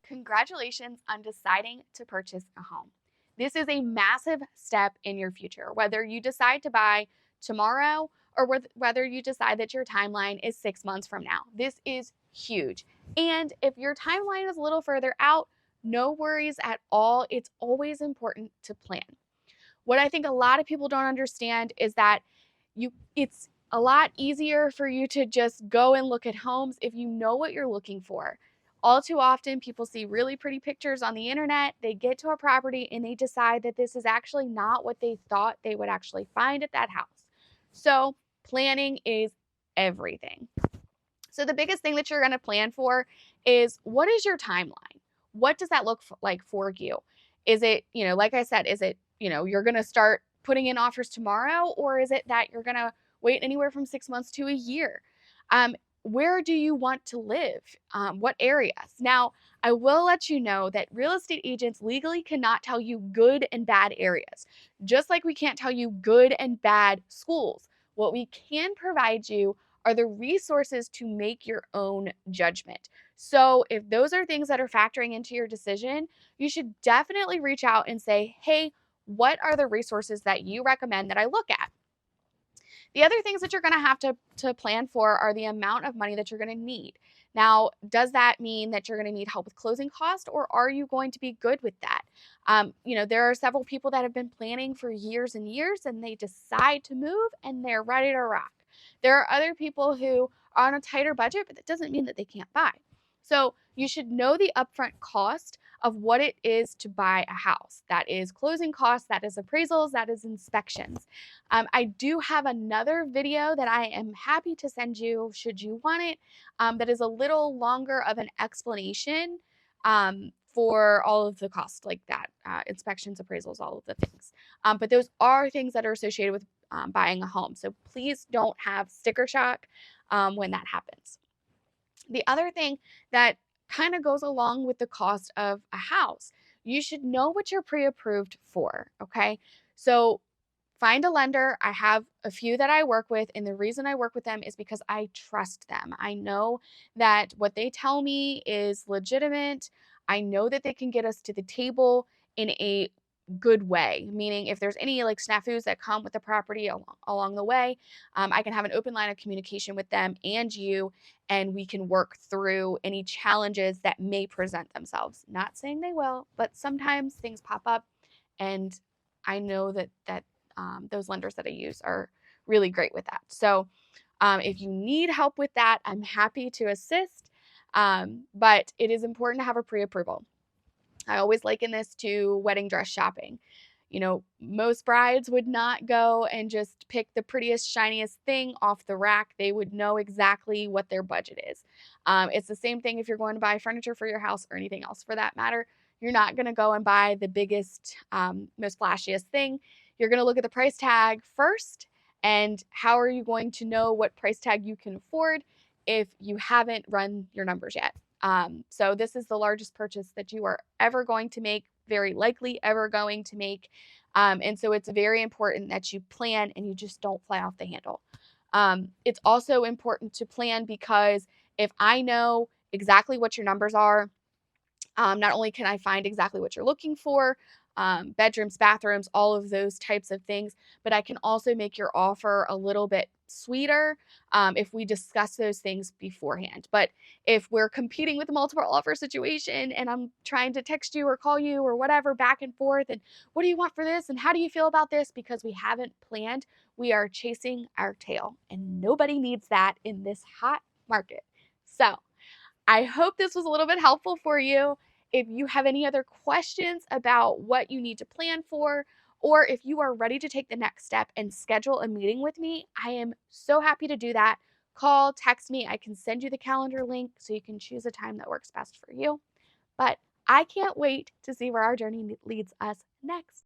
Congratulations on deciding to purchase a home. This is a massive step in your future, whether you decide to buy tomorrow or whether you decide that your timeline is 6 months from now. This is huge. And if your timeline is a little further out, no worries at all. It's always important to plan. What I think a lot of people don't understand is that it's a lot easier for you to just go and look at homes if you know what you're looking for. All too often, people see really pretty pictures on the internet, they get to a property and they decide that this is actually not what they thought they would actually find at that house. So, planning is everything. So, the biggest thing that you're going to plan for is, what is your timeline? What does that look like for you? Is it, like I said, is it, you're going to start putting in offers tomorrow, or is it that you're going to wait anywhere from 6 months to a year? Where do you want to live? What areas? Now, I will let you know that real estate agents legally cannot tell you good and bad areas, just like we can't tell you good and bad schools. What we can provide you are the resources to make your own judgment. So if those are things that are factoring into your decision, you should definitely reach out and say, hey, what are the resources that you recommend that I look at? The other things that you're going to have to plan for are the amount of money that you're going to need. Now, does that mean that you're going to need help with closing costs, or are you going to be good with that? There are several people that have been planning for years and years, and they decide to move and they're ready to rock. There are other people who are on a tighter budget, but that doesn't mean that they can't buy. So you should know the upfront cost of what it is to buy a house. That is closing costs, that is appraisals, that is inspections. I do have another video that I am happy to send you should you want it, that is a little longer of an explanation for all of the costs like that, inspections, appraisals, all of the things. But those are things that are associated with buying a home. So please don't have sticker shock when that happens. The other thing that kind of goes along with the cost of a house, you should know what you're pre-approved for, okay? So find a lender. I have a few that I work with, and the reason I work with them is because I trust them. I know that what they tell me is legitimate. I know that they can get us to the table in a good way, meaning if there's any like snafus that come with the property along the way, I can have an open line of communication with them and you, and we can work through any challenges that may present themselves. Not saying they will, but sometimes things pop up, and I know that those lenders that I use are really great with that. So if you need help with that, I'm happy to assist, but it is important to have a pre-approval. I always liken this to wedding dress shopping. Most brides would not go and just pick the prettiest, shiniest thing off the rack. They would know exactly what their budget is. It's the same thing if you're going to buy furniture for your house or anything else for that matter. You're not going to go and buy the biggest, most flashiest thing. You're going to look at the price tag first. And how are you going to know what price tag you can afford if you haven't run your numbers yet? So this is the largest purchase that you are ever going to make, very likely ever going to make. And so it's very important that you plan and you just don't fly off the handle. It's also important to plan because if I know exactly what your numbers are, not only can I find exactly what you're looking for, bedrooms, bathrooms, all of those types of things, but I can also make your offer a little bit sweeter if we discuss those things beforehand. But if we're competing with a multiple offer situation and I'm trying to text you or call you or whatever back and forth, and what do you want for this? And how do you feel about this? Because we haven't planned, we are chasing our tail, and nobody needs that in this hot market. So I hope this was a little bit helpful for you. If you have any other questions about what you need to plan for, or if you are ready to take the next step and schedule a meeting with me, I am so happy to do that. Call, text me. I can send you the calendar link so you can choose a time that works best for you. But I can't wait to see where our journey leads us next.